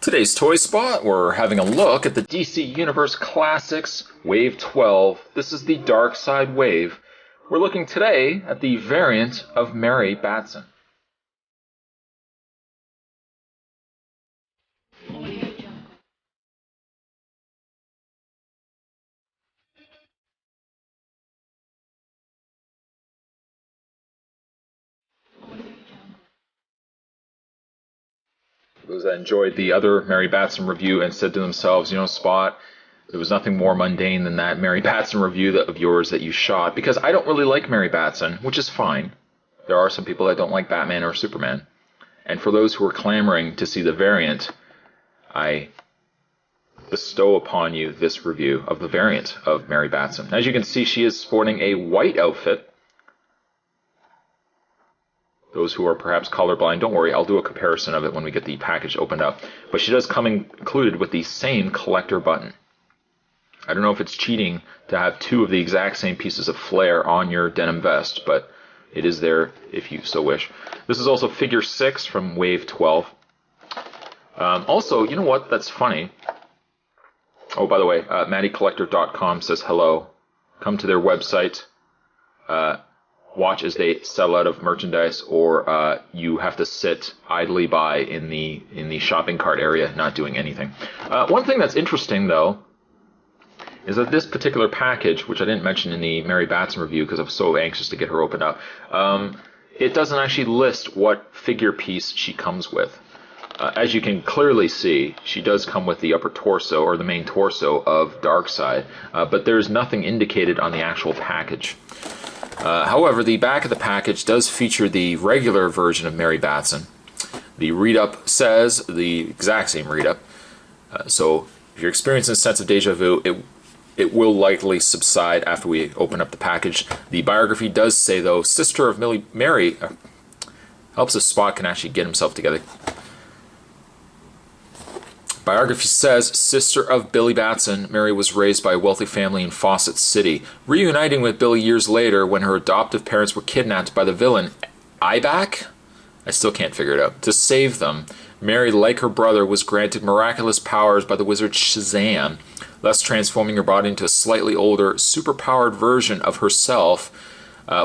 Today's Toy Spot, we're having a look at the DC Universe Classics Wave 12. This is the Dark Side Wave. We're looking today at the variant of Mary Batson. Those that enjoyed the other Mary Batson review and said to themselves, you know, Spot, there was nothing more mundane than that Mary Batson review of yours that you shot, because I don't really like Mary Batson, which is fine. There are some people that don't like Batman or Superman. And for those who are clamoring to see the variant, I bestow upon you this review of the variant of Mary Batson. As you can see, she is sporting a white outfit. Those who are perhaps colorblind, don't worry, I'll do a comparison of it when we get the package opened up. But she does come included with the same collector button. I don't know if it's cheating to have two of the exact same pieces of flair on your denim vest, but it is there if you so wish. This is also figure 6 from Wave 12. Also, you know what? That's funny. Oh, by the way, MattyCollector.com says hello. Come to their website. Watch as they sell out of merchandise, or you have to sit idly by in the shopping cart area, not doing anything. One thing that's interesting, though, is that this particular package, which I didn't mention in the Mary Batson review because I was so anxious to get her opened up, it doesn't actually list what figure piece she comes with. As you can clearly see, she does come with the upper torso, or the main torso of Darkseid, but there's nothing indicated on the actual package. However, the back of the package does feature the regular version of Mary Batson. The read-up says the exact same read-up. So if you're experiencing a sense of deja vu, it will likely subside after we open up the package. The biography does say, though, sister of Mary helps if Spot can actually get himself together. Biography says, sister of Billy Batson, Mary was raised by a wealthy family in Fawcett City, reuniting with Billy years later when her adoptive parents were kidnapped by the villain Ibak? I still can't figure it out. To save them, Mary, like her brother, was granted miraculous powers by the wizard Shazam, thus transforming her body into a slightly older, superpowered version of herself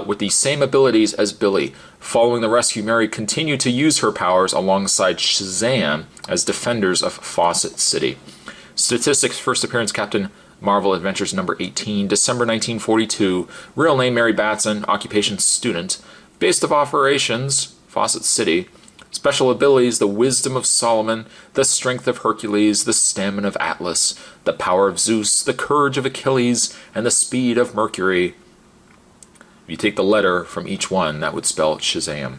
with the same abilities as Billy. Following the rescue, Mary continued to use her powers alongside Shazam as defenders of Fawcett City. Statistics: first appearance Captain Marvel Adventures number 18, December 1942. Real name Mary Batson, occupation student. Base of operations, Fawcett City. Special abilities: the wisdom of Solomon, the strength of Hercules, the stamina of Atlas, the power of Zeus, the courage of Achilles, and the speed of Mercury. If you take the letter from each one, that would spell Shazam.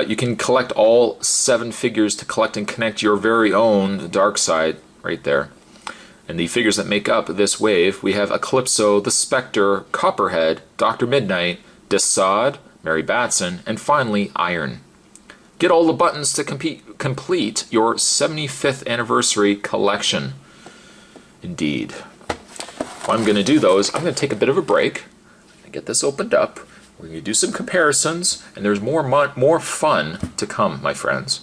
You can collect all 7 figures to collect and connect your very own Darkseid right there. And the figures that make up this wave, we have Eclipso, the Spectre, Copperhead, Dr. Midnight, Desaad, Mary Batson, and finally Iron. Get all the buttons to complete your 75th anniversary collection. Indeed. What I'm going to do, though, is I'm going to take a bit of a break. Get this opened up. We're going to do some comparisons, and there's more fun to come, my friends.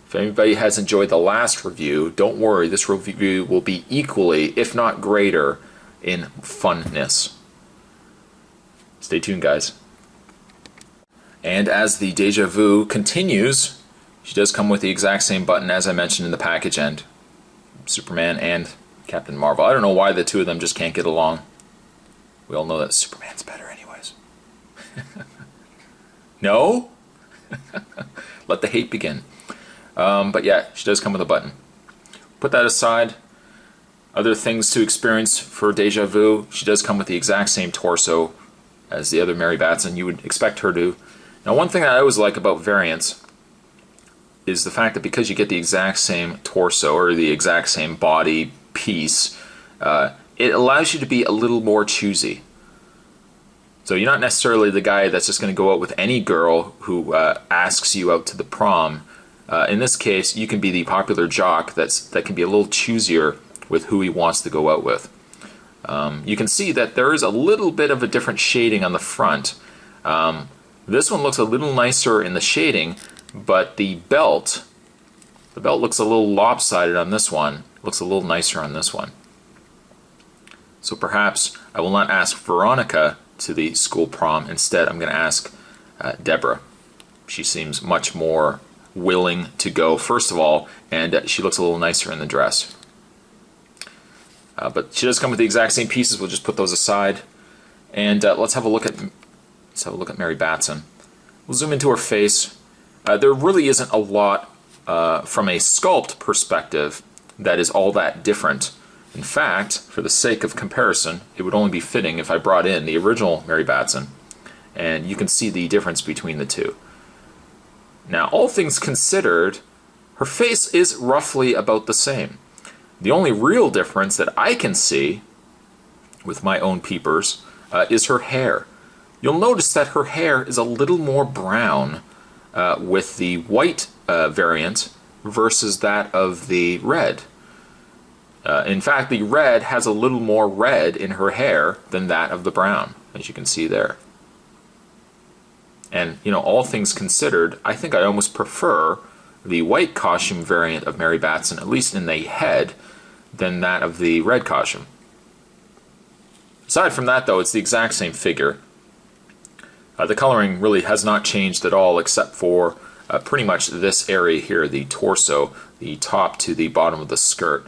If anybody has enjoyed the last review, don't worry, this review will be equally, if not greater, in funness. Stay tuned, guys. And as the deja vu continues, she does come with the exact same button as I mentioned in the package end. Superman and Captain Marvel. I don't know why the two of them just can't get along. We all know that Superman's better anyways. No? Let the hate begin. But yeah, she does come with a button. Put that aside. Other things to experience for deja vu. She does come with the exact same torso as the other Mary Batson. You would expect her to. Now, one thing that I always like about variants is the fact that because you get the exact same torso or the exact same body piece, it allows you to be a little more choosy. So you're not necessarily the guy that's just going to go out with any girl who asks you out to the prom. In this case, you can be the popular jock that can be a little choosier with who he wants to go out with. You can see that there is a little bit of a different shading on the front. This one looks a little nicer in the shading, but the belt The belt looks a little lopsided on this one. Looks a little nicer on this one. So perhaps I will not ask Veronica to the school prom. Instead, I'm going to ask Deborah. She seems much more willing to go, first of all, and she looks a little nicer in the dress. But she does come with the exact same pieces. We'll just put those aside, and let's have a look at Mary Batson. We'll zoom into her face. There really isn't a lot from a sculpt perspective that is all that different. In fact, for the sake of comparison, it would only be fitting if I brought in the original Mary Batson, and you can see the difference between the two. Now, all things considered, her face is roughly about the same. The only real difference that I can see with my own peepers is her hair. You'll notice that her hair is a little more brown with the white variant versus that of the red. In fact, the red has a little more red in her hair than that of the brown, as you can see there. And, you know, all things considered, I think I almost prefer the white costume variant of Mary Batson, at least in the head, than that of the red costume. Aside from that, though, it's the exact same figure. The coloring really has not changed at all, except for pretty much this area here, the torso, the top to the bottom of the skirt.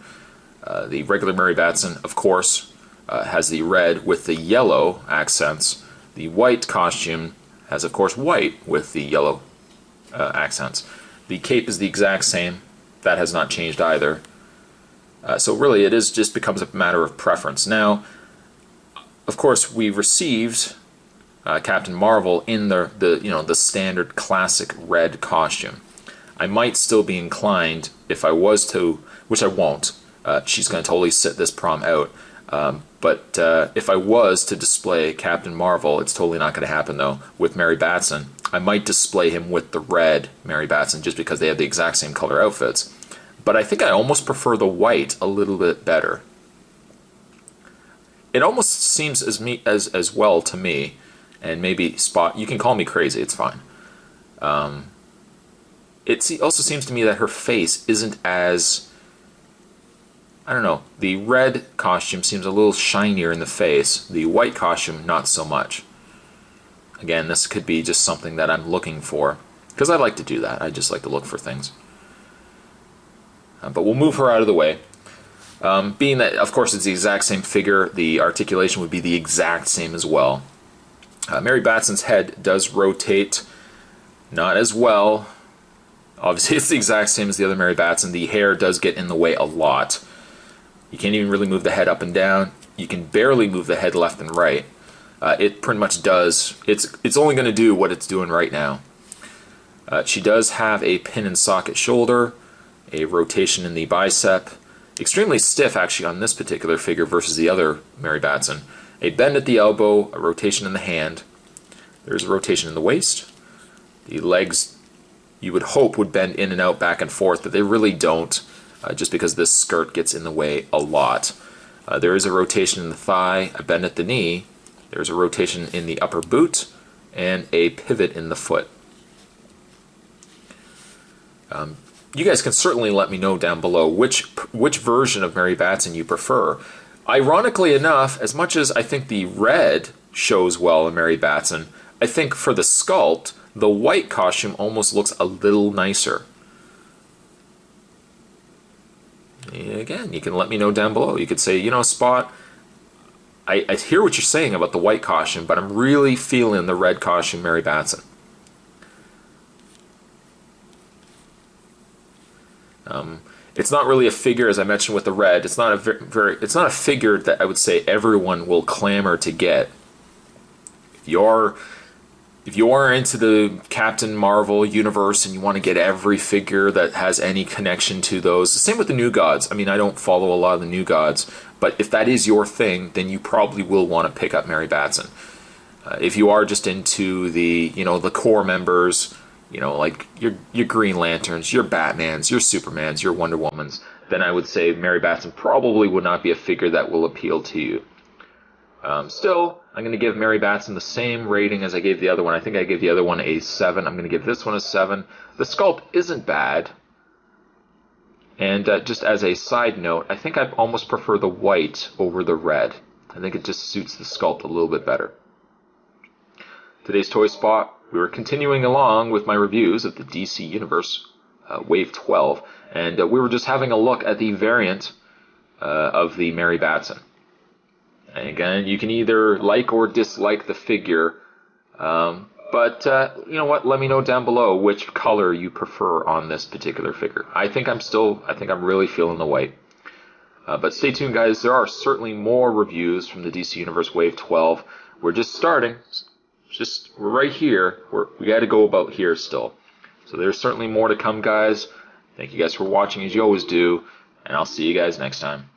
The regular Mary Batson, of course, has the red with the yellow accents. The white costume has, of course, white with the yellow accents. The cape is the exact same. That has not changed either. So really, it just becomes a matter of preference. Now, of course, we received Captain Marvel in the standard classic red costume. I might still be inclined, if I was to, which I won't. She's going to totally sit this prom out. But if I was to display Captain Marvel, it's totally not going to happen though, with Mary Batson. I might display him with the red Mary Batson just because they have the exact same color outfits. But I think I almost prefer the white a little bit better. It almost seems as well to me, and maybe Spot, you can call me crazy, it's fine. It also seems to me that her face isn't as, I don't know, the red costume seems a little shinier in the face, the white costume not so much. Again, this could be just something that I'm looking for, because I like to do that, I just like to look for things. But we'll move her out of the way. Being that, of course, it's the exact same figure, the articulation would be the exact same as well. Mary Batson's head does rotate, not as well. Obviously, it's the exact same as the other Mary Batson. The hair does get in the way a lot. You can't even really move the head up and down. You can barely move the head left and right. It pretty much does. It's only going to do what it's doing right now. She does have a pin and socket shoulder, a rotation in the bicep. Extremely stiff, actually, on this particular figure versus the other Mary Batson. A bend at the elbow, a rotation in the hand. There's a rotation in the waist. The legs, you would hope, would bend in and out, back and forth, but they really don't, just because this skirt gets in the way a lot. There is a rotation in the thigh, a bend at the knee. There's a rotation in the upper boot, and a pivot in the foot. You guys can certainly let me know down below which version of Mary Batson you prefer. Ironically enough, as much as I think the red shows well in Mary Batson, I think for the sculpt, the white costume almost looks a little nicer. Again, you can let me know down below. You could say, you know, Spot, I hear what you're saying about the white costume, but I'm really feeling the red costume Mary Batson. It's not really a figure, as I mentioned with the red. It's not a figure that I would say everyone will clamor to get. If you are into the Captain Marvel universe and you want to get every figure that has any connection to those, same with the New Gods. I mean, I don't follow a lot of the New Gods, but if that is your thing, then you probably will want to pick up Mary Batson. If you are just into the core members, like your Green Lanterns, your Batmans, your Supermans, your Wonder Womans, then I would say Mary Batson probably would not be a figure that will appeal to you. Still, I'm going to give Mary Batson the same rating as I gave the other one. I think I gave the other one a 7. I'm going to give this one a 7. The sculpt isn't bad. And just as a side note, I think I almost prefer the white over the red. I think it just suits the sculpt a little bit better. Today's Toy Spot, we were continuing along with my reviews of the DC Universe Wave 12, and we were just having a look at the variant of the Mary Batson. And again, you can either like or dislike the figure, but you know what? Let me know down below which color you prefer on this particular figure. I think I'm really feeling the white. But stay tuned, guys. There are certainly more reviews from the DC Universe Wave 12. We're just starting. We're right here. We got to go about here still. So there's certainly more to come, guys. Thank you guys for watching, as you always do, and I'll see you guys next time.